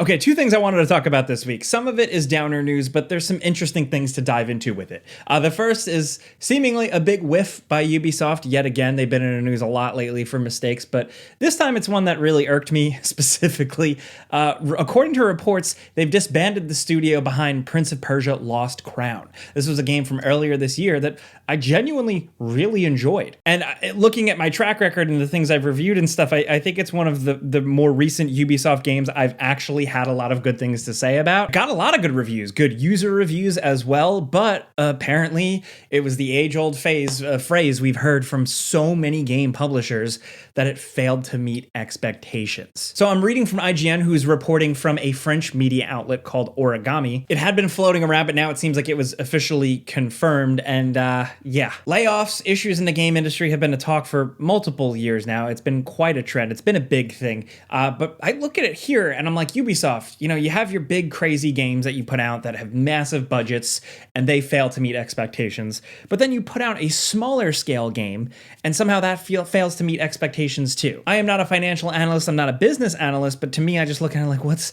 Okay, two things I wanted to talk about this week. Some of it is downer news, but there's some interesting things to dive into with it. The first is seemingly a big whiff by Ubisoft. Yet again, they've been in the news a lot lately for mistakes, but this time it's one that really irked me specifically. According to reports, they've disbanded the studio behind Prince of Persia: Lost Crown. This was a game from earlier this year that I genuinely really enjoyed. And looking at my track record and the things I've reviewed and stuff, I think it's one of the more recent Ubisoft games I've actually had a lot of good things to say about. Got a lot of good reviews, good user reviews as well, but apparently it was the age-old phrase we've heard from so many game publishers that it failed to meet expectations. So I'm reading from IGN, who's reporting from a French media outlet called Origami. It had been floating around, but now it seems like it was officially confirmed, and yeah. Layoffs, issues in the game industry have been a talk for multiple years now. It's been quite a trend. It's been a big thing. But I look at it here and I'm like, Ubisoft, you have your big crazy games that you put out that have massive budgets and they fail to meet expectations. But then you put out a smaller scale game and somehow that fails to meet expectations too. I am not a financial analyst. I'm not a business analyst, but to me, I just look at it like, what's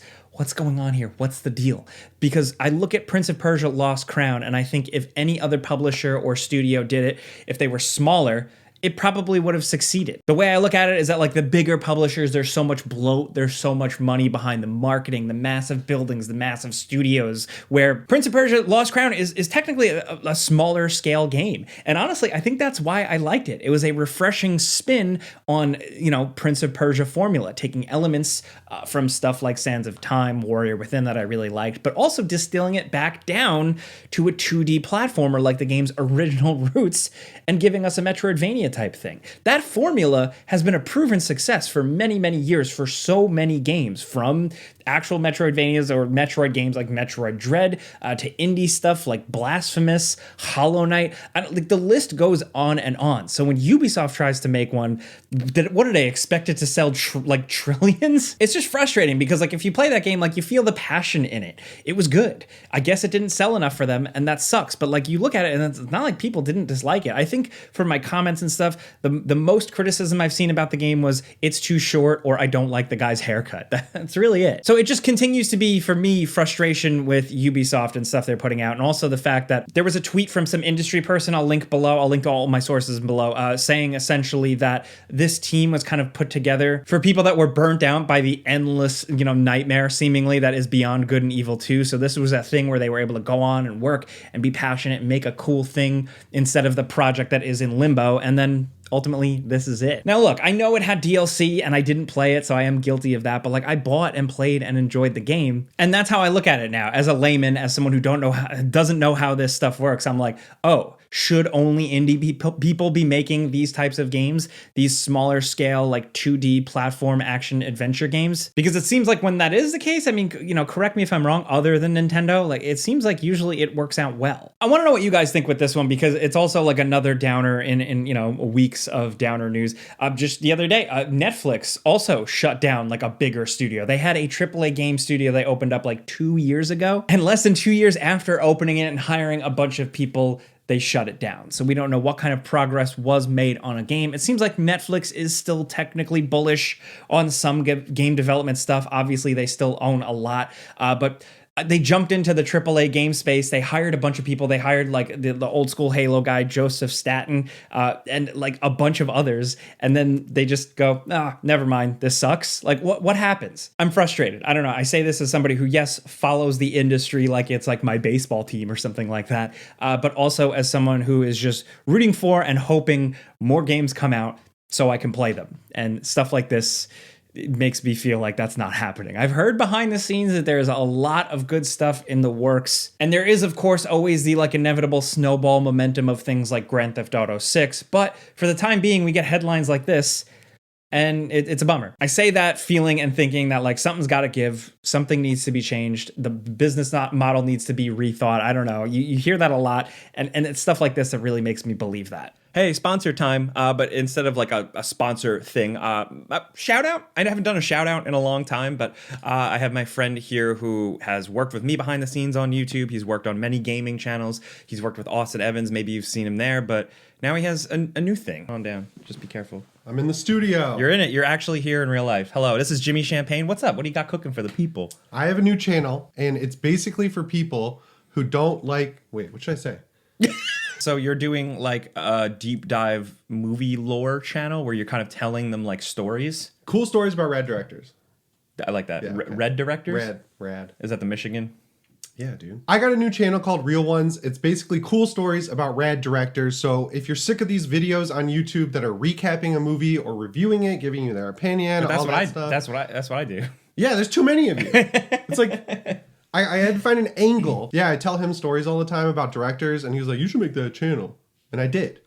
going on here? What's the deal? Because I look at Prince of Persia: Lost Crown and I think if any other publisher or studio did it, if they were smaller, it probably would have succeeded. The way I look at it is that like the bigger publishers, there's so much bloat, there's so much money behind the marketing, the massive buildings, the massive studios, where Prince of Persia: Lost Crown is technically a smaller scale game. And honestly, I think that's why I liked it. It was a refreshing spin on, Prince of Persia formula, taking elements from stuff like Sands of Time, Warrior Within that I really liked, but also distilling it back down to a 2D platformer like the game's original roots and giving us a Metroidvania type thing. That formula has been a proven success for many, many years for so many games, from actual Metroidvanias or Metroid games like Metroid Dread to indie stuff like Blasphemous, Hollow Knight. The list goes on and on. So when Ubisoft tries to make one, what do they expect it to sell trillions? It's just frustrating because if you play that game, you feel the passion in it. It was good. I guess it didn't sell enough for them, and that sucks. But you look at it, and it's not like people didn't dislike it. I think from my comments and stuff, the most criticism I've seen about the game was it's too short or I don't like the guy's haircut. That's really it. So it just continues to be, for me, frustration with Ubisoft and stuff they're putting out. And also the fact that there was a tweet from some industry person, I'll link below, I'll link to all my sources below, saying essentially that this team was kind of put together for people that were burnt out by the endless, nightmare seemingly that is Beyond Good and Evil 2. So this was a thing where they were able to go on and work and be passionate and make a cool thing instead of the project that is in limbo. And then ultimately, this is it. Now, look, I know it had DLC and I didn't play it, so I am guilty of that, but I bought and played and enjoyed the game. And that's how I look at it now. As a layman, as someone who doesn't know how this stuff works, I'm like, oh, should only indie people be making these types of games? These smaller scale, 2D platform action adventure games? Because it seems like when that is the case, correct me if I'm wrong, other than Nintendo, it seems like usually it works out well. I want to know what you guys think with this one, because it's also another downer in weeks of downer news. Just the other day, Netflix also shut down a bigger studio. They had a AAA game studio they opened up 2 years ago, and less than 2 years after opening it and hiring a bunch of people, they shut it down. So we don't know what kind of progress was made on a game. It seems like Netflix is still technically bullish on some game development stuff. Obviously, they still own a lot, but they jumped into the AAA game space. They hired a bunch of people. They hired the old school Halo guy, Joseph Staten, and a bunch of others. And then they just go, never mind. This sucks. What happens? I'm frustrated. I don't know. I say this as somebody who, yes, follows the industry like it's my baseball team or something like that. But also as someone who is just rooting for and hoping more games come out so I can play them. And stuff like this, it makes me feel like that's not happening. I've heard behind the scenes that there's a lot of good stuff in the works. And there is, of course, always the inevitable snowball momentum of things like Grand Theft Auto 6. But for the time being, we get headlines like this, and it's a bummer. I say that feeling and thinking that something's got to give, something needs to be changed, the business model needs to be rethought. I don't know. You hear that a lot, and it's stuff like this that really makes me believe that. Hey, sponsor time. But instead of like a sponsor thing, shout out. I haven't done a shout out in a long time, but I have my friend here who has worked with me behind the scenes on YouTube. He's worked on many gaming channels. He's worked with Austin Evans. Maybe you've seen him there, but now he has a new thing. Calm down. Just be careful. I'm in the studio. You're in it. You're actually here in real life. Hello, this is Jimmy Champagne. What's up? What do you got cooking for the people? I have a new channel, and it's basically for people who don't like... Wait, what should I say? So you're doing like a deep dive movie lore channel where you're kind of telling them like stories? Cool stories about rad directors. I like that. Yeah, okay. Red directors? Rad. Is that the Michigan? Yeah, dude. I got a new channel called Real Ones. It's basically cool stories about rad directors. So if you're sick of these videos on YouTube that are recapping a movie or reviewing it, giving you their opinion, all that stuff. That's what I do. Yeah, there's too many of you. It's like... I had to find an angle. Yeah, I tell him stories all the time about directors, and he was like, you should make that channel. And I did.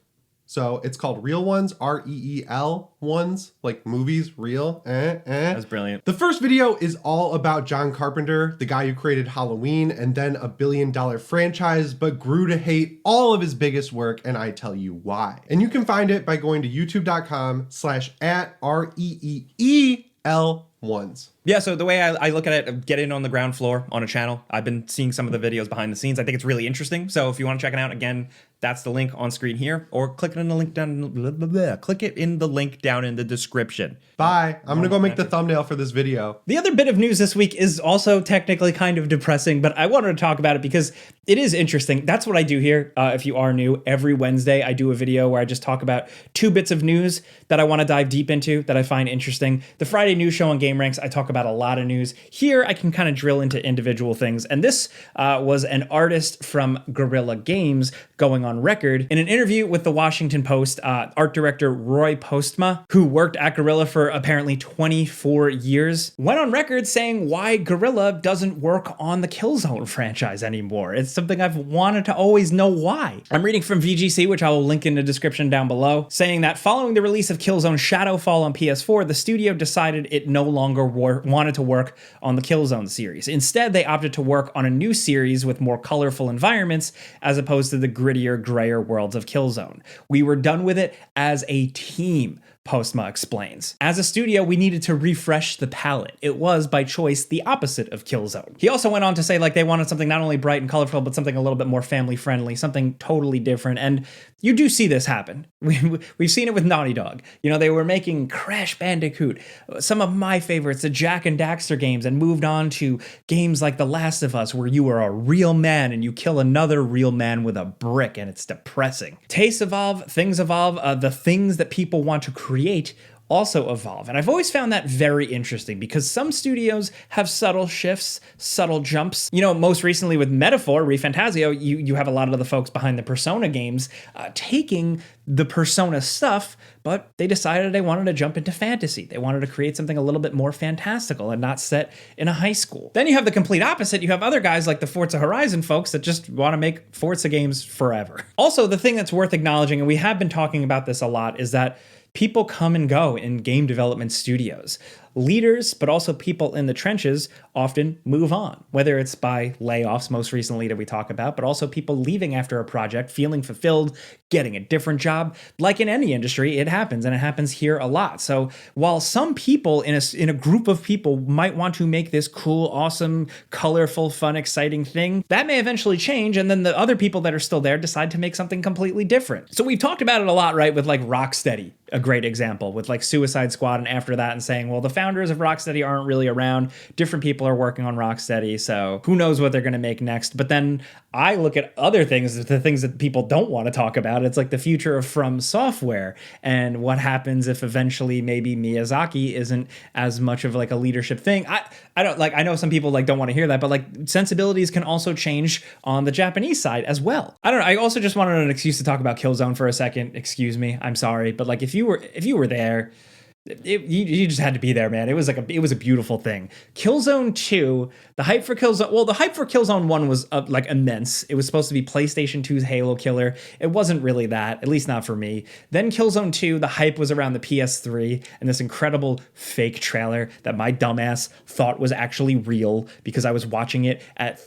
So it's called Real Ones, R-E-E-L ones, like movies, real. That's brilliant. The first video is all about John Carpenter, the guy who created Halloween and then a billion-dollar franchise, but grew to hate all of his biggest work, and I tell you why. And you can find it by going to youtube.com/@REEEL1s. Yeah, so the way I look at it, get in on the ground floor on a channel. I've been seeing some of the videos behind the scenes. I think it's really interesting. So if you want to check it out, again, that's the link on screen here, or click it in the link down. Click it in the link down in the description. Bye. I'm gonna go make the thumbnail for this video. The other bit of news this week is also technically kind of depressing, but I wanted to talk about it because it is interesting. That's what I do here. If you are new, every Wednesday I do a video where I just talk about 2 bits of news that I want to dive deep into, that I find interesting. The Friday news show on Game Ranks, I talk about a lot of news. Here, I can kind of drill into individual things. And this was an artist from Guerrilla Games going on record in an interview with the Washington Post. Art director Roy Postma, who worked at Guerrilla for apparently 24 years, went on record saying why Guerrilla doesn't work on the Killzone franchise anymore. It's something I've wanted to always know why. I'm reading from VGC, which I will link in the description down below, saying that following the release of Killzone Shadowfall on PS4, the studio decided it no longer wanted to work on the Killzone series. Instead, they opted to work on a new series with more colorful environments as opposed to the grittier, grayer worlds of Killzone. We were done with it as a team, Postma explains. As a studio, we needed to refresh the palette. It was, by choice, the opposite of Killzone. He also went on to say, like, they wanted something not only bright and colorful, but something a little bit more family-friendly, something totally different. And you do see this happen. We've seen it with Naughty Dog. You know, they were making Crash Bandicoot, some of my favorites, the Jak and Daxter games, and moved on to games like The Last of Us, where you are a real man and you kill another real man with a brick, and it's depressing. Tastes evolve, things evolve, the things that people want to create also evolve. And I've always found that very interesting because some studios have subtle shifts, subtle jumps. You know, most recently with Metaphor, ReFantazio, you have a lot of the folks behind the Persona games taking the Persona stuff, but they decided they wanted to jump into fantasy. They wanted to create something a little bit more fantastical and not set in a high school. Then you have the complete opposite. You have other guys like the Forza Horizon folks that just want to make Forza games forever. Also, the thing that's worth acknowledging, and we have been talking about this a lot, is that people come and go in game development studios. Leaders, but also people in the trenches, often move on, whether it's by layoffs, most recently that we talk about, but also people leaving after a project, feeling fulfilled, getting a different job. Like in any industry, it happens, and it happens here a lot. So while some people in a group of people might want to make this cool, awesome, colorful, fun, exciting thing, that may eventually change, and then the other people that are still there decide to make something completely different. So we've talked about it a lot, right, with like Rocksteady, a great example, with like Suicide Squad, and after that, and saying, well, the founders of Rocksteady aren't really around. Different people are working on Rocksteady, so who knows what they're going to make next. But then I look at other things, the things that people don't want to talk about. It's like the future of From Software and what happens if eventually maybe Miyazaki isn't as much of like a leadership thing. I don't like, I know some people like don't want to hear that, but like sensibilities can also change on the Japanese side as well. I don't know. I also just wanted an excuse to talk about Killzone for a second. Excuse me. I'm sorry. But like if you were there, You just had to be there, man. It was it was a beautiful thing. Killzone 2, the hype for Killzone 1 was like immense. It was supposed to be PlayStation 2's Halo killer. It wasn't really that, at least not for me. Then Killzone 2, the hype was around the PS3 and this incredible fake trailer that my dumbass thought was actually real because I was watching it at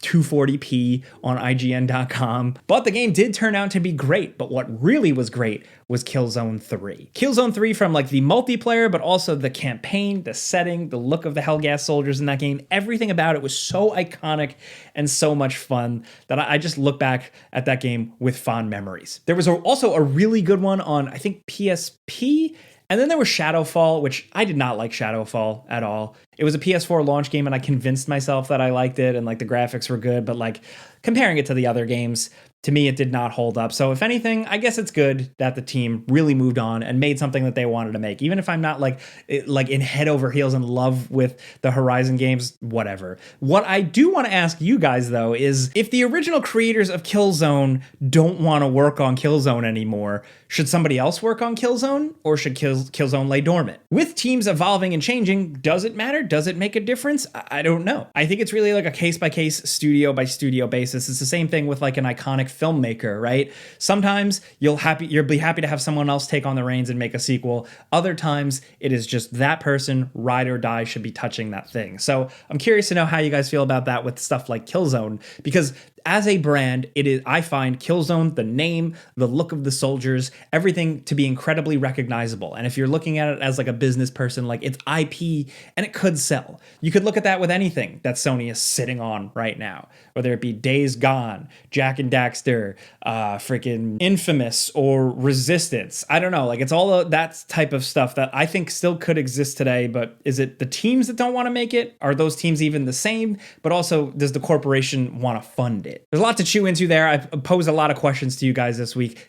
240p on IGN.com. But the game did turn out to be great. But what really was great was Killzone 3. Killzone 3 from like the multiplayer, but also the campaign, the setting, the look of the Hellgas soldiers in that game, everything about it was so iconic and so much fun that I just look back at that game with fond memories. There was also a really good one on, I think, PSP. And then there was Shadowfall, which I did not like Shadowfall at all. It was a PS4 launch game and I convinced myself that I liked it and like the graphics were good, but like comparing it to the other games, to me, it did not hold up. So if anything, I guess it's good that the team really moved on and made something that they wanted to make. Even if I'm not like in head over heels in love with the Horizon games, whatever. What I do want to ask you guys, though, is if the original creators of Killzone don't want to work on Killzone anymore, should somebody else work on Killzone or should Killzone lay dormant? With teams evolving and changing, does it matter? Does it make a difference? I don't know. I think it's really like a case-by-case, studio-by-studio basis. It's the same thing with like an iconic filmmaker, right? Sometimes you'll be happy to have someone else take on the reins and make a sequel. Other times it is just that person, ride or die, should be touching that thing. So I'm curious to know how you guys feel about that with stuff like Killzone, because as a brand, I find Killzone, the name, the look of the soldiers, everything to be incredibly recognizable. And if you're looking at it as like a business person, like it's IP and it could sell. You could look at that with anything that Sony is sitting on right now, whether it be Days Gone, Jak and Daxter, freaking Infamous, or Resistance. I don't know. Like it's all that type of stuff that I think still could exist today. But is it the teams that don't want to make it? Are those teams even the same? But also, does the corporation want to fund it? There's a lot to chew into there. I've posed a lot of questions to you guys this week.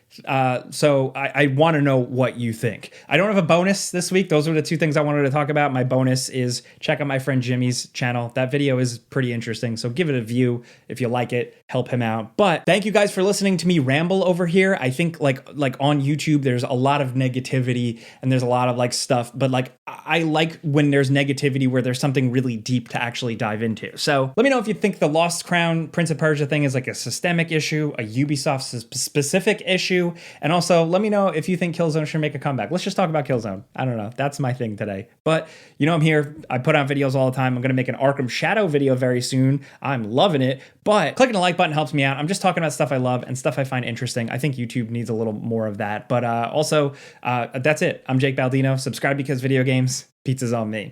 So I want to know what you think. I don't have a bonus this week. Those are the two things I wanted to talk about. My bonus is check out my friend Jimmy's channel. That video is pretty interesting. So give it a view if you like it. Help him out. But thank you guys for listening to me ramble over here. I think like on YouTube, there's a lot of negativity and there's a lot of like stuff. But like I like when there's negativity where there's something really deep to actually dive into. So let me know if you think the Lost Crown Prince of Persia thing is like a systemic issue, a Ubisoft specific issue. And also let me know if you think Killzone should make a comeback. Let's just talk about Killzone. I don't know. That's my thing today. But you know, I'm here. I put out videos all the time. I'm going to make an Arkham Shadow video very soon. I'm loving it. But clicking the like button helps me out. I'm just talking about stuff I love and stuff I find interesting. I think YouTube needs a little more of that. But also, that's it. I'm Jake Baldino. Subscribe because video games. Pizza's on me.